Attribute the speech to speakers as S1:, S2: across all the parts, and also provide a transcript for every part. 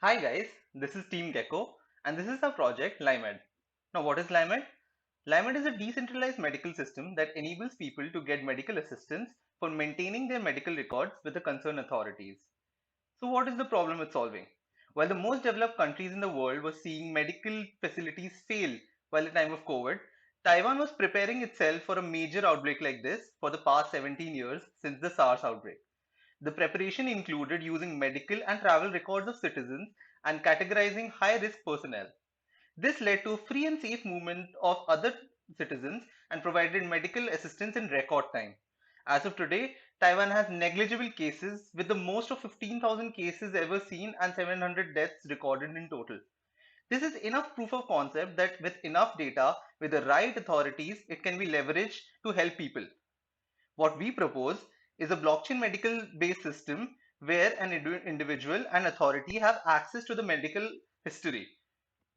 S1: Hi guys, this is Team Gecko and this is our project LIMED. Now what is LIMED? LIMED is a decentralized medical system that enables people to get medical assistance for maintaining their medical records with the concerned authorities. So what is the problem it's solving? While the most developed countries in the world were seeing medical facilities fail while the time of COVID, Taiwan was preparing itself for a major outbreak like this for the past 17 years since the SARS outbreak. The preparation included using medical and travel records of citizens and categorizing high risk personnel. This led to free and safe movement of other citizens and provided medical assistance in record time. As of today, Taiwan has negligible cases with the most of 15,000 cases ever seen and 700 deaths recorded in total. This is enough proof of concept that with enough data, with the right authorities, it can be leveraged to help people. What we propose is a blockchain medical based system where an individual and authority have access to the medical history.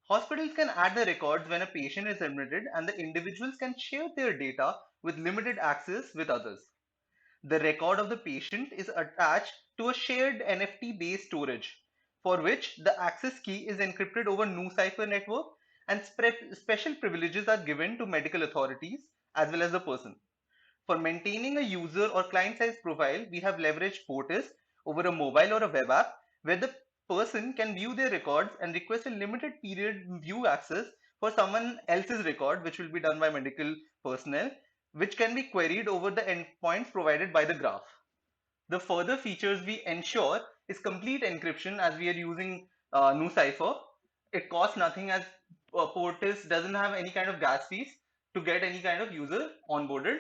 S1: Hospitals can add the records when a patient is admitted, and the individuals can share their data with limited access with others. The record of the patient is attached to a shared NFT based storage, for which the access key is encrypted over NuCipher network, and special privileges are given to medical authorities as well as the person. For maintaining a user or client-side profile, we have leveraged Portis over a mobile or a web app where the person can view their records and request a limited period view access for someone else's record, which will be done by medical personnel, which can be queried over the endpoints provided by the graph. The further features we ensure is complete encryption as we are using NuCipher. It costs nothing as Portis doesn't have any kind of gas fees to get any kind of user onboarded.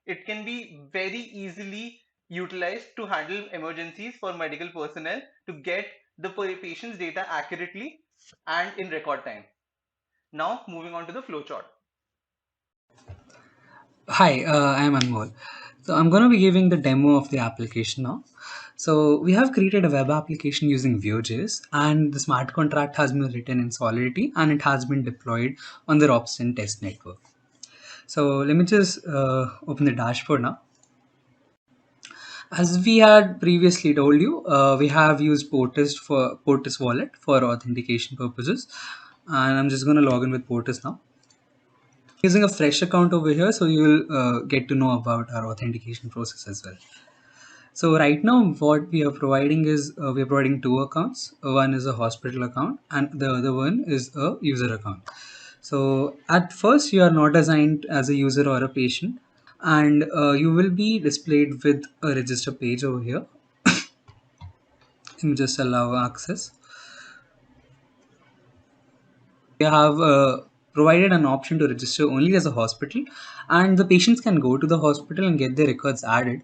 S1: It can be very easily utilized to handle emergencies for medical personnel to get the patient's data accurately and in record time. Now moving on to the flowchart.
S2: Hi, I'm Anmol. So I'm going to be giving the demo of the application now. So we have created a web application using Vue.js, and the smart contract has been written in Solidity and it has been deployed on the Ropsten test network. So let me just open the dashboard now. As we had previously told you, we have used Portis wallet for authentication purposes, and I'm just going to log in with Portis now. Using a fresh account over here, so you will get to know about our authentication process as well. So right now what we are providing is we are providing two accounts. One is a hospital account and the other one is a user account. So at first you are not assigned as a user or a patient, and you will be displayed with a register page over here. Let me just allow access. We have provided an option to register only as a hospital, and the patients can go to the hospital and get their records added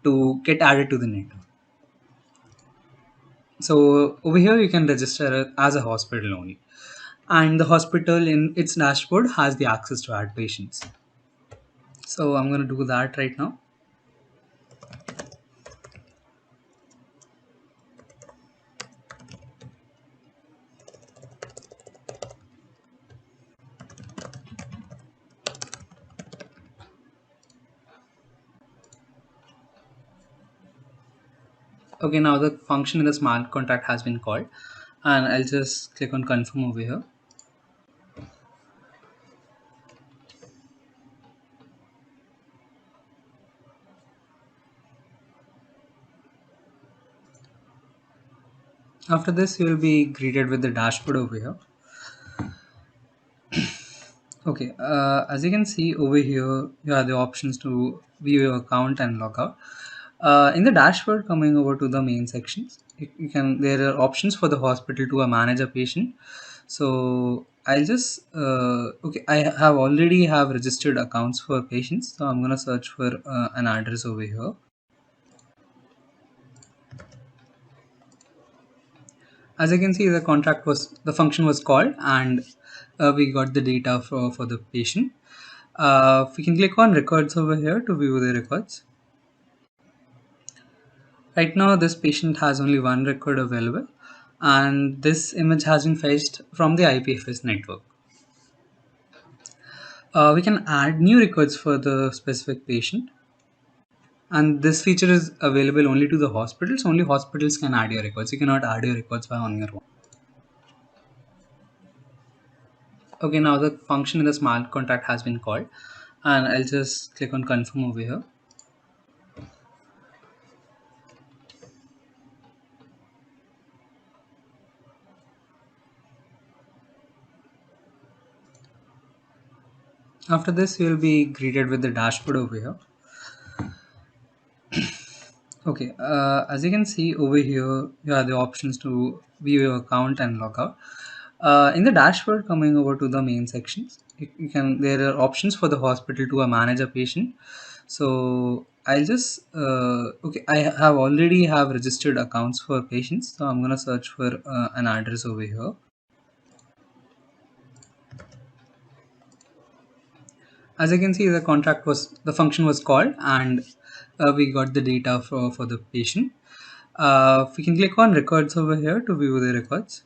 S2: to get added to the network. So over here you can register as a hospital only, and the hospital in its dashboard has the access to add patients. So I'm going to do that right now. Okay, now the function in the smart contract has been called, and I'll just click on confirm over here. After this you will be greeted with the dashboard over here. Okay, as you can see over here, you have the options to view your account and log out. In the dashboard, coming over to the main sections, you can there are options for the hospital to manage a patient. So I'll just okay, I have already have registered accounts for patients, so I'm gonna search for an address over here. As you can see, the function was called, and we got the data for the patient. We can click on records over here to view the records. Right now, this patient has only one record available, and this image has been fetched from the IPFS network. We can add new records for the specific patient, and this feature is available only to the hospitals. Only hospitals can add your records. You cannot add your records by on your own. Okay, now the function in the smart contract has been called, and I'll just click on confirm over here. After this, you'll be greeted with the dashboard over here. Okay, as you can see over here, you have the options to view your account and log out. In the dashboard, coming over to the main sections, you can there are options for the hospital to manage a patient. So I'll just okay, I have already have registered accounts for patients, so I'm gonna search for an address over here. As you can see, the function was called, and we got the data for the patient. We can click on records over here to view the records.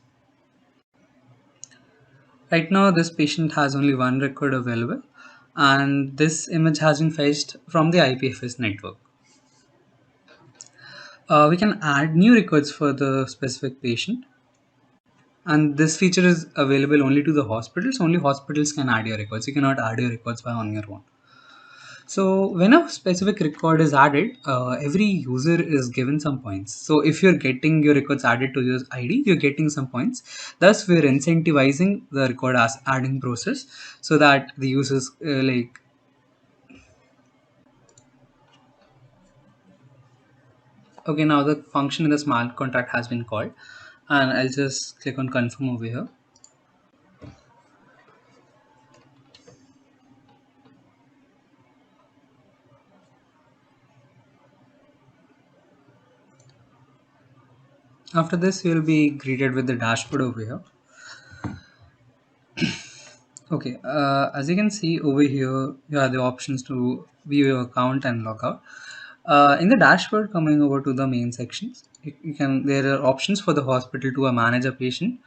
S2: Right now, this patient has only one record available, and this image has been fetched from the IPFS network. We can add new records for the specific patient, and this feature is available only to the hospitals. Only hospitals can add your records. You cannot add your records by on your own. So when a specific record is added, every user is given some points. So if you're getting your records added to your ID, you're getting some points. Thus, we're incentivizing the record as adding process so that the users okay, now the function in the smart contract has been called, and I'll just click on confirm over here. After this, you'll be greeted with the dashboard over here. Okay, as you can see over here, you have the options to view your account and log out. In the dashboard, coming over to the main sections, you can there are options for the hospital to manage a patient.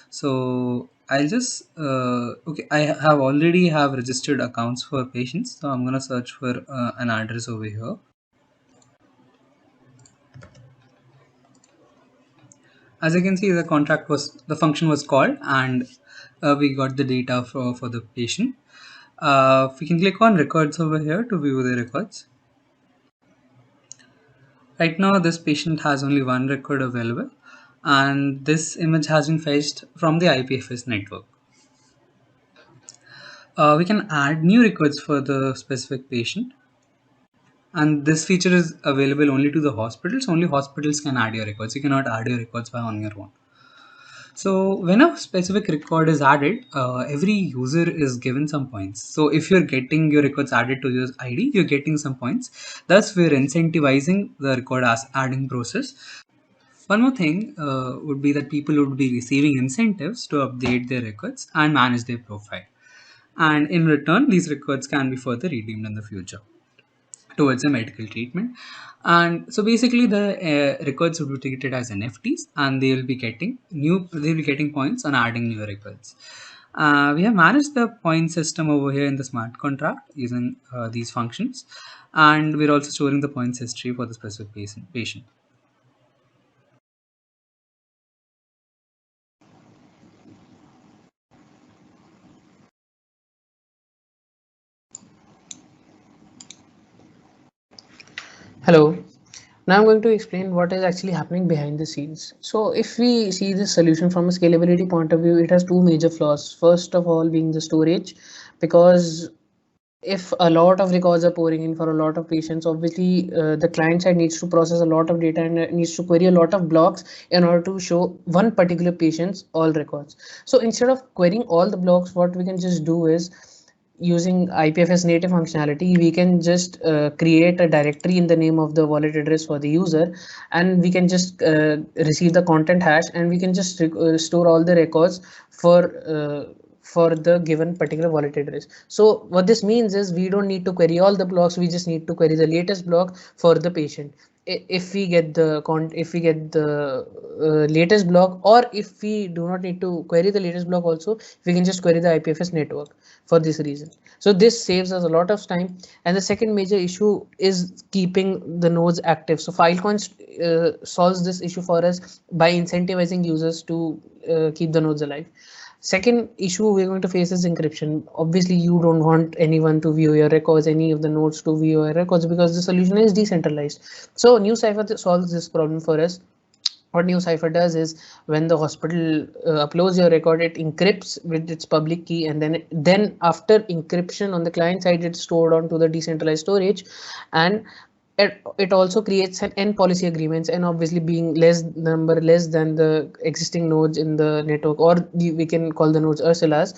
S2: So I'll just okay, I have already have registered accounts for patients, so I'm gonna search for an address over here. As you can see, the function was called, and we got the data for the patient. We can click on records over here to view the records. Right now, this patient has only one record available, and this image has been fetched from the IPFS network. We can add new records for the specific patient, and this feature is available only to the hospitals. Only hospitals can add your records. You cannot add your records by on your own. So when a specific record is added, every user is given some points. So if you're getting your records added to your ID, you're getting some points. Thus, we're incentivizing the record as adding process. One more thing would be that people would be receiving incentives to update their records and manage their profile. And in return, these records can be further redeemed in the future towards a medical treatment. And so basically the records would be treated as NFTs, and they'll be getting points on adding new records. We have managed the point system over here in the smart contract using these functions, and we're also storing the points history for the specific patient.
S3: Hello. Now I'm going to explain what is actually happening behind the scenes. So if we see this solution from a scalability point of view, it has two major flaws. First of all being the storage, because if a lot of records are pouring in for a lot of patients, obviously the client side needs to process a lot of data and needs to query a lot of blocks in order to show one particular patient's all records. So instead of querying all the blocks, what we can just do is, using IPFS native functionality, we can just create a directory in the name of the wallet address for the user, and we can just receive the content hash, and we can just store all the records for the given particular wallet address. So what this means is we don't need to query all the blocks, we just need to query the latest block for the patient. If we get the latest block, or if we do not need to query the latest block also, we can just query the IPFS network for this reason. So this saves us a lot of time. And the second major issue is keeping the nodes active. So Filecoin solves this issue for us by incentivizing users to keep the nodes alive. Second issue we're going to face is encryption. Obviously, you don't want anyone to view your records, any of the nodes to view your records, because the solution is decentralized. So NuCypher solves this problem for us. What NuCypher does is, when the hospital uploads your record, it encrypts with its public key, and then after encryption on the client side, it's stored onto the decentralized storage, and it also creates an end policy agreements, and obviously being less than the existing nodes in the network, or we can call the nodes Ursulas,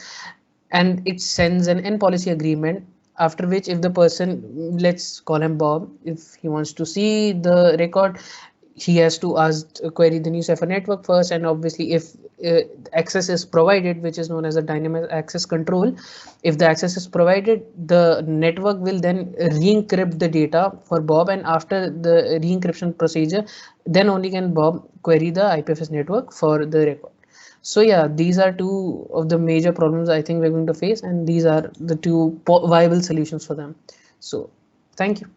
S3: and it sends an end policy agreement, after which if the person, let's call him Bob, if he wants to see the record, he has to query the NuCypher network first, and obviously if access is provided, which is known as a dynamic access control, if the access is provided, the network will then re-encrypt the data for Bob, and after the re-encryption procedure, then only can Bob query the IPFS network for the record. So yeah, these are two of the major problems I think we're going to face, and these are the two viable solutions for them. So thank you.